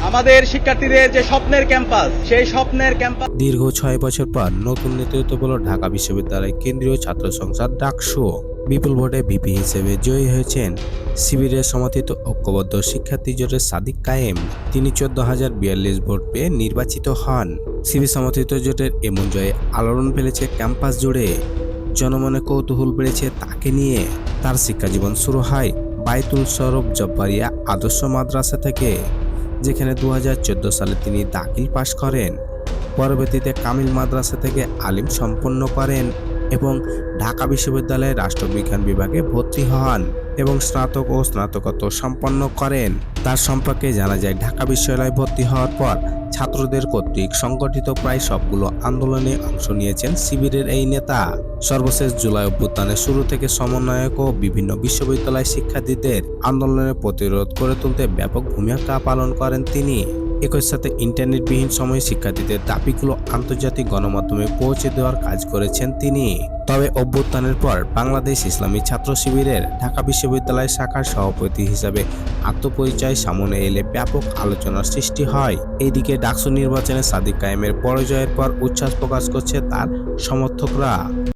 আমাদের শিক্ষার্থীদের যে স্বপ্নের ক্যাম্পাস, সেই স্বপ্নের ক্যাম্পাস দীর্ঘ 6 বছর পর নতুন নেতৃত্ব পেল ঢাকা বিশ্ববিদ্যালয় কেন্দ্রীয় ছাত্র সংসদ ডাকসু। বিপুল ভোটে ভিপি হিসেবে জয়ী হয়েছেন শিবিরের সমর্থিত ঐক্যবদ্ধ শিক্ষার্থী জোটের সাদিক কায়েম। তিনি 14,042 ভোট পেয়ে নির্বাচিত হন। শিবির সমর্থিত জোটের এমন জয়ে আলোড়ন ফেলেছে ক্যাম্পাস জুড়ে। জনমনে কৌতূহল বেড়েছে তাকে নিয়ে। তার শিক্ষাজীবন শুরু হয় বাইতুল শরফ জব্বারিয়া আদর্শ মাদ্রাসা থেকে, যেখানে 2014 সালে তিনি দাখিল পাশ করেন। পরবর্তীতে কামিল মাদ্রাসা থেকে আলিম সম্পন্ন করেন এবং ঢাকা বিশ্ববিদ্যালয়ের রাষ্ট্রবিজ্ঞান বিভাগে ভর্তি হন এবং স্নাতক ও স্নাতকোত্তর সম্পন্ন করেন। তার সম্পর্কে জানা যায়, ঢাকা বিশ্ববিদ্যালয়ে ভর্তি হওয়ার পর ছাত্রদের কর্তৃক সংগঠিত প্রায় সবগুলো আন্দোলনে অংশ নিয়েছেন শিবিরের এই নেতা। সর্বশেষ জুলাই অভ্যুত্থানের শুরু থেকে সমন্বয়ক ও বিভিন্ন বিশ্ববিদ্যালয় শিক্ষার্থীদের আন্দোলনের প্রতিরোধ করে তুলতে ব্যাপক ভূমিকা পালন করেন তিনি। একই সাথে ইন্টারনেটবিহীন সময়ে শিক্ষার্থীদের দাবিগুলো আন্তর্জাতিক গণমাধ্যমে পৌঁছে দেওয়ার কাজ করেছেন তিনি। তবে অভ্যুত্থানের পর বাংলাদেশ ইসলামী ছাত্র শিবিরের ঢাকা বিশ্ববিদ্যালয় শাখার সভাপতি হিসাবে আত্মপরিচয় সামনে এলে ব্যাপক আলোচনার সৃষ্টি হয়। এইদিকে ডাকসু নির্বাচনে সাদিক কায়েমের পরাজয়ের পর উচ্ছ্বাস প্রকাশ করছে তার সমর্থকরা।